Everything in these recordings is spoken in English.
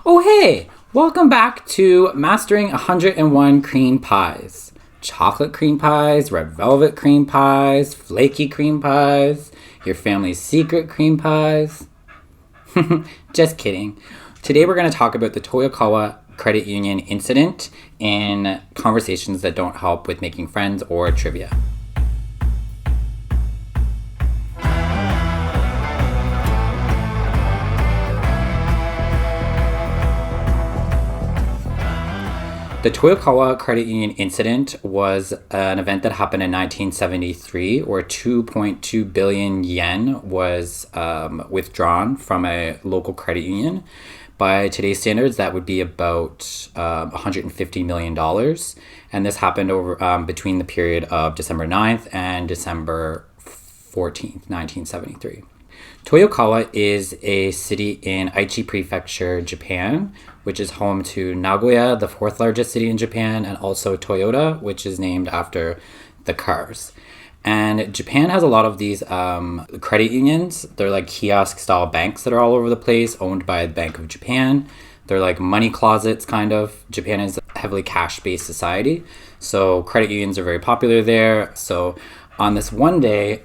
Oh, hey! Welcome back to Mastering 101 Cream Pies. Chocolate cream pies, red velvet cream pies, flaky cream pies, your family's secret cream pies. Just kidding. Today we're going to talk about the Toyokawa Credit Union Incident and conversations that don't help with making friends or trivia. The Toyokawa Credit Union Incident was an event that happened in 1973 where 2.2 billion yen was withdrawn from a local credit union. By today's standards, that would be about $150 million. And this happened over between the period of December 9th and December 14th, 1973. Toyokawa is a city in Aichi Prefecture, Japan, which is home to Nagoya, the fourth largest city in Japan, and also Toyota, which is named after the cars. And Japan has a lot of these credit unions. They're like kiosk-style banks that are all over the place, owned by the Bank of Japan. They're like money closets, kind of. Japan is a heavily cash-based society, so credit unions are very popular there. So on this one day,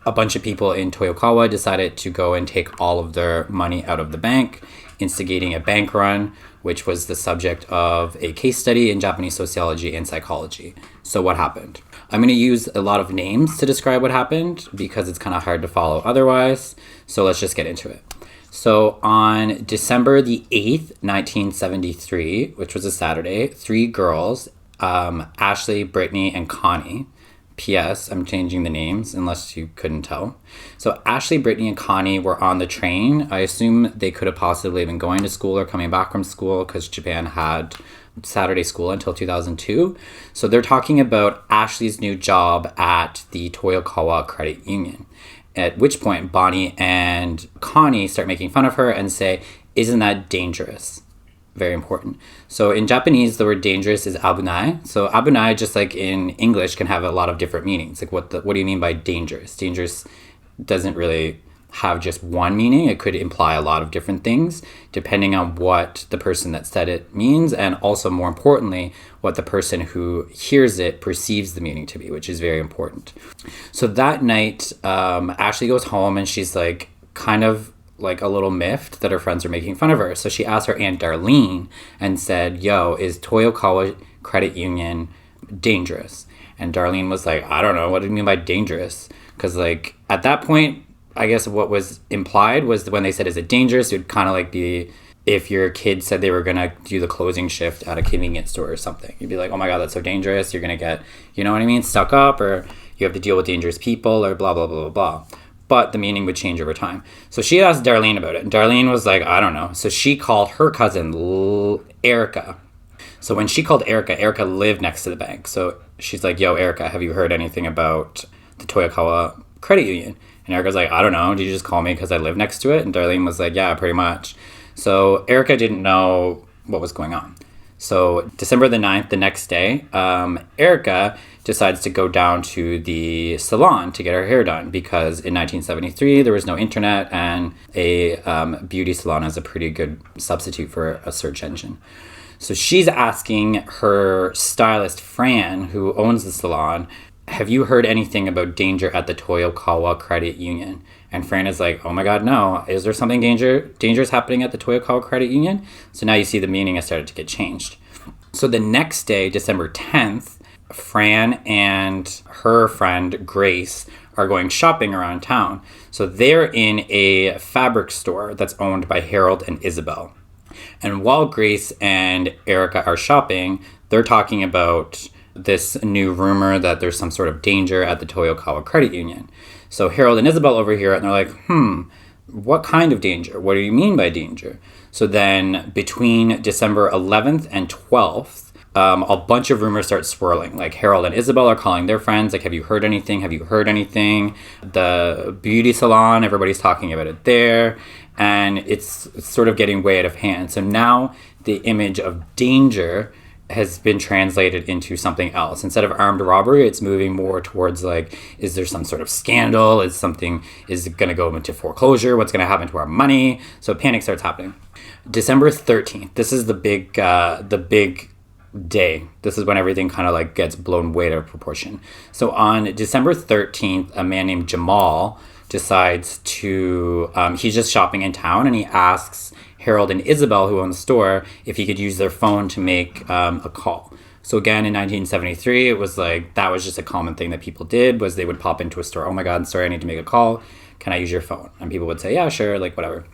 a bunch of people in Toyokawa decided to go and take all of their money out of the bank, instigating a bank run, which was the subject of a case study in Japanese sociology and psychology. So what happened? I'm going to use a lot of names to describe what happened because it's kind of hard to follow otherwise. So let's just get into it. So on December the 8th, 1973, which was a Saturday, three girls, Ashley, Brittany, and Connie. P.S. I'm changing the names unless you couldn't tell. So Ashley, Brittany, and Connie were on the train. I assume they could have possibly been going to school or coming back from school because Japan had Saturday school until 2002. So they're talking about Ashley's new job at the Toyokawa Credit Union. At which point Bonnie and Connie start making fun of her and say, "Isn't that dangerous?" Very important. So in Japanese, the word dangerous is abunai. So abunai, just like in English, can have a lot of different meanings. Like what do you mean by dangerous? Dangerous doesn't really have just one meaning. It could imply a lot of different things depending on what the person that said it means, and also more importantly, what the person who hears it perceives the meaning to be, which is very important. So that night, Ashley goes home and she's like kind of like a little miffed that her friends are making fun of her. So she asked her Aunt Darlene and said, "Yo, is Toyokawa Credit Union dangerous?" And Darlene was like, "I don't know. What do you mean by dangerous?" Because like at that point, I guess what was implied was when they said, "Is it dangerous?" It would kind of like be if your kid said they were going to do the closing shift at a convenience store or something. You'd be like, "Oh my God, that's so dangerous. You're going to get, you know what I mean, stuck up, or you have to deal with dangerous people, or blah, blah, blah, blah, blah." But the meaning would change over time. So she asked Darlene about it. And Darlene was like, "I don't know." So she called her cousin, Erica. So when she called Erica, Erica lived next to the bank. So she's like, "Yo, Erica, have you heard anything about the Toyokawa Credit Union?" And Erica's like, "I don't know. Did you just call me because I live next to it?" And Darlene was like, "Yeah, pretty much." So Erica didn't know what was going on. So December the 9th, the next day, Erica decides to go down to the salon to get her hair done because in 1973, there was no internet and a beauty salon is a pretty good substitute for a search engine. So she's asking her stylist, Fran, who owns the salon, "Have you heard anything about danger at the Toyokawa Credit Union?" And Fran is like, "Oh my God, no. Is there something dangerous happening at the Toyokawa Credit Union?" So now you see the meaning has started to get changed. So the next day, December 10th, Fran and her friend Grace are going shopping around town. So they're in a fabric store that's owned by Harold and Isabel. And while Grace and Erica are shopping, they're talking about this new rumor that there's some sort of danger at the Toyokawa Credit Union. So Harold and Isabel overhear it and they're like, what kind of danger? What do you mean by danger? So then between December 11th and 12th, a bunch of rumors start swirling. Like Harold and Isabel are calling their friends, like, "Have you heard anything? Have you heard anything?" The beauty salon, everybody's talking about it there. And it's sort of getting way out of hand. So now the image of danger has been translated into something else. Instead of armed robbery, it's moving more towards like, is there some sort of scandal? Is it going to go into foreclosure? What's going to happen to our money? So panic starts happening. December 13th. This is the big day. This is when everything kind of like gets blown way out of proportion. So on December 13th, a man named Jamal decides to, he's just shopping in town, and he asks Harold and Isabel, who own the store, if he could use their phone to make a call. So again, in 1973, it was like, that was just a common thing that people did, was they would pop into a store. Oh my God, sorry, I need to make a call. Can I use your phone? And people would say, yeah, sure, like whatever.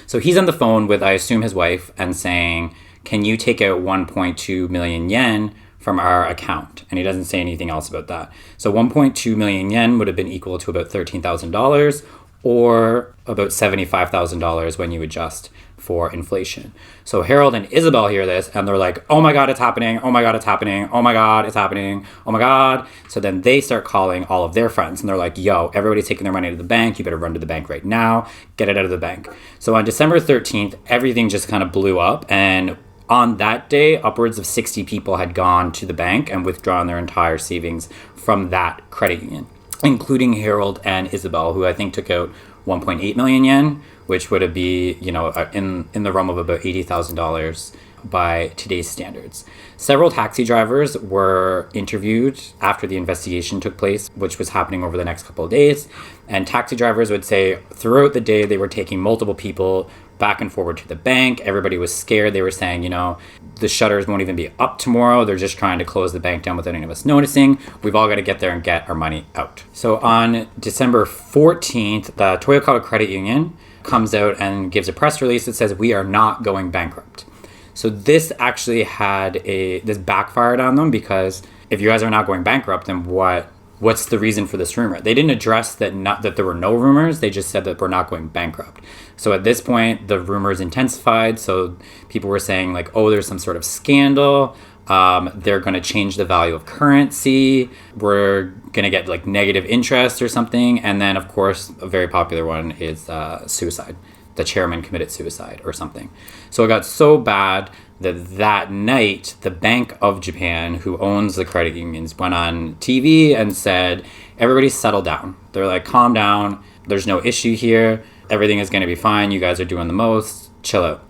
So he's on the phone with, I assume, his wife, and saying, can you take out 1.2 million yen from our account? And he doesn't say anything else about that. So 1.2 million yen would have been equal to about $13,000 or about $75,000 when you adjust for inflation. So Harold and Isabel hear this and they're like, oh my God, it's happening. Oh my God, it's happening. Oh my God, it's happening. Oh my God. So then they start calling all of their friends and they're like, yo, everybody's taking their money to the bank. You better run to the bank right now. Get it out of the bank. So on December 13th, everything just kind of blew up. And on that day, upwards of 60 people had gone to the bank and withdrawn their entire savings from that credit union, including Harold and Isabel, who I think took out 1.8 million yen, which would be, in the realm of about $80,000 by today's standards. Several taxi drivers were interviewed after the investigation took place, which was happening over the next couple of days. And taxi drivers would say throughout the day, they were taking multiple people back and forward to the bank. Everybody was scared. They were saying, the shutters won't even be up tomorrow. They're just trying to close the bank down without any of us noticing. We've all got to get there and get our money out. So on December 14th, the Toyokawa Credit Union comes out and gives a press release that says, we are not going bankrupt. So this actually this backfired on them, because if you guys are not going bankrupt, then what's the reason for this rumor? They didn't address that there were no rumors. They just said that we're not going bankrupt. So at this point, the rumors intensified. So people were saying like, oh, there's some sort of scandal. They're going to change the value of currency. We're going to get like negative interest or something. And then, of course, a very popular one is suicide. The chairman committed suicide or something. So it got so bad that night, the Bank of Japan, who owns the credit unions, went on TV and said, everybody settle down. They're like, calm down. There's no issue here. Everything is going to be fine. You guys are doing the most. Chill out.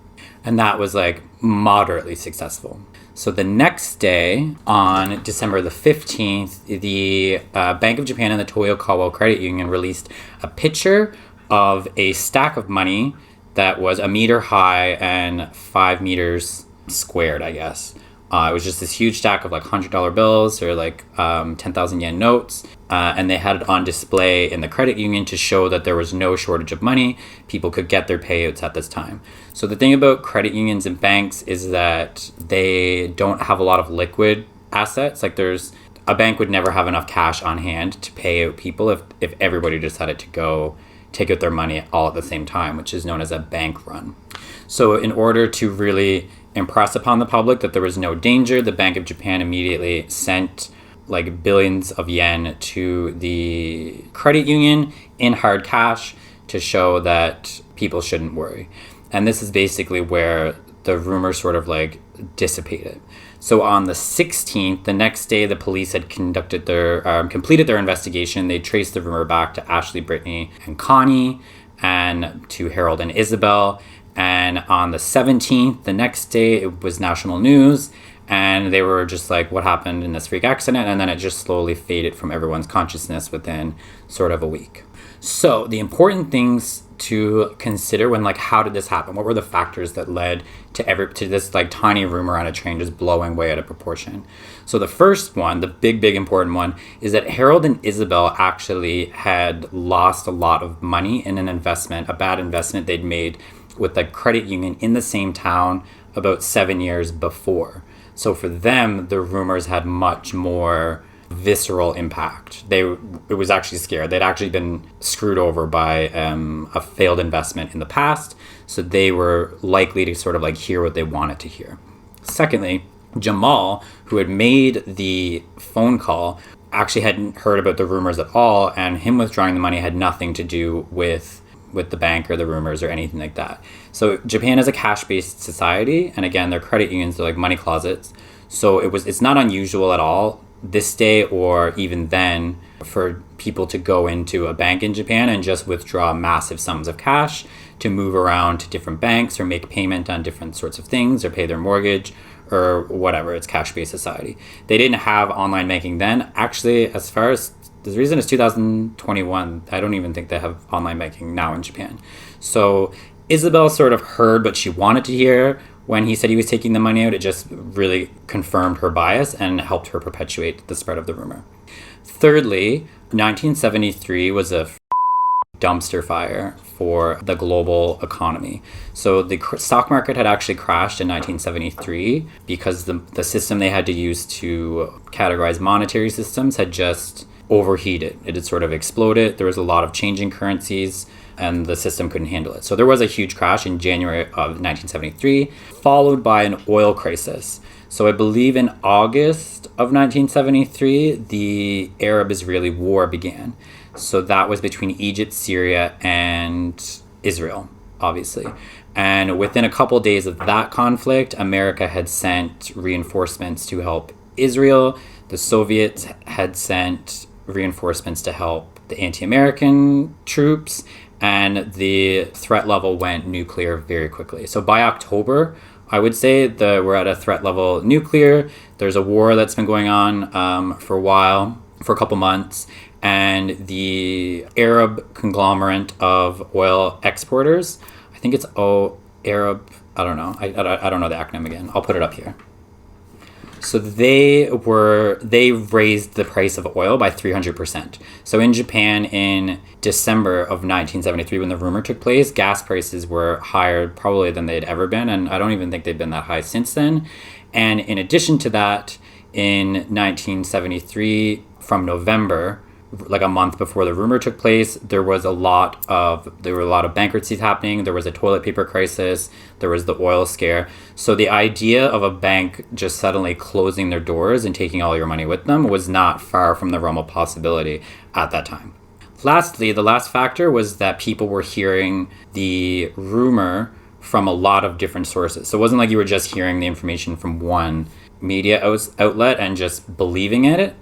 And that was like moderately successful. So the next day, on December the 15th, the Bank of Japan and the Toyokawa Credit Union released a picture of a stack of money that was 1 meter high and 5 meters squared, I guess. It was just this huge stack of like $100 bills or like 10,000 yen notes. And they had it on display in the credit union to show that there was no shortage of money. People could get their payouts at this time. So the thing about credit unions and banks is that they don't have a lot of liquid assets. Like a bank would never have enough cash on hand to pay out people if everybody decided to go take out their money all at the same time, which is known as a bank run. So in order to really impress upon the public that there was no danger, the Bank of Japan immediately sent like billions of yen to the credit union in hard cash to show that people shouldn't worry. And this is basically where the rumor sort of like dissipated. So on the 16th, the next day, the police had completed their investigation. They traced the rumor back to Ashley, Brittany, and Connie, and to Harold and Isabel. And on the 17th, the next day, it was national news. And they were just like, what happened in this freak accident? And then it just slowly faded from everyone's consciousness within sort of a week. So the important things to consider when, like, how did this happen? What were the factors that led to this like tiny rumor on a train just blowing way out of proportion? So the first one, the big important one, is that Harold and Isabel actually had lost a lot of money in an investment, a bad investment they'd made with the credit union in the same town about 7 years before. So for them, the rumors had much more visceral impact. It was actually scared. They'd actually been screwed over by a failed investment in the past, so they were likely to sort of like hear what they wanted to hear. Secondly, Jamal, who had made the phone call, actually hadn't heard about the rumors at all, and him withdrawing the money had nothing to do with the bank or the rumors or anything like that. So Japan is a cash-based society, and again, their credit unions are like money closets. So it's not unusual at all this day or even then for people to go into a bank in Japan and just withdraw massive sums of cash to move around to different banks or make payment on different sorts of things or pay their mortgage or whatever. It's cash-based society. They didn't have online banking then. Actually, as far as the reason is 2021, I don't even think they have online banking now in Japan. So Isabel sort of heard what she wanted to hear when he said he was taking the money out. It just really confirmed her bias and helped her perpetuate the spread of the rumor. Thirdly, 1973 was a dumpster fire for the global economy. So the stock market had actually crashed in 1973 because the system they had to use to categorize monetary systems had just overheated. It had sort of exploded. There was a lot of changing currencies and the system couldn't handle it. So there was a huge crash in January of 1973, followed by an oil crisis. So I believe in August of 1973, the Arab-Israeli War began. So that was between Egypt, Syria, and Israel, obviously. And within a couple days of that conflict, America had sent reinforcements to help Israel. The Soviets had sent reinforcements to help the anti-American troops, and the threat level went nuclear very quickly. So by October, I would say that we're at a threat level nuclear. There's a war that's been going on for a while, for a couple months, and the Arab conglomerate of oil exporters, I think it's Arab, I don't know. I don't know the acronym again. I'll put it up here. So they raised the price of oil by 300%. So in Japan in December of 1973, when the rumor took place, gas prices were higher probably than they'd ever been. And I don't even think they've been that high since then. And in addition to that, in 1973, from November, like a month before the rumor took place, there were a lot of bankruptcies happening. There was a toilet paper crisis. There was the oil scare. So the idea of a bank just suddenly closing their doors and taking all your money with them was not far from the realm of possibility at that time. Lastly, the last factor was that people were hearing the rumor from a lot of different sources. So it wasn't like you were just hearing the information from one media outlet and just believing in it.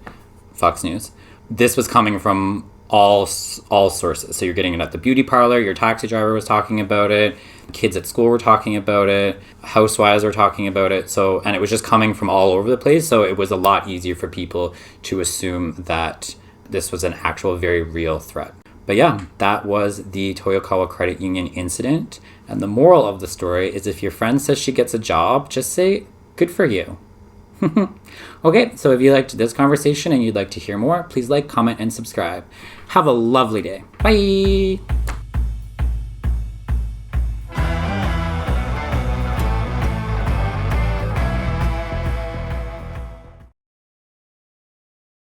Fox News. This was coming from all sources. So you're getting it at the beauty parlor, your taxi driver was talking about it, kids at school were talking about it, housewives were talking about it. So, and it was just coming from all over the place. So it was a lot easier for people to assume that this was an actual very real threat. But yeah, that was the Toyokawa Credit Union incident. And the moral of the story is if your friend says she gets a job, just say, good for you. Okay, so if you liked this conversation and you'd like to hear more, please like, comment, and subscribe. Have a lovely day. Bye!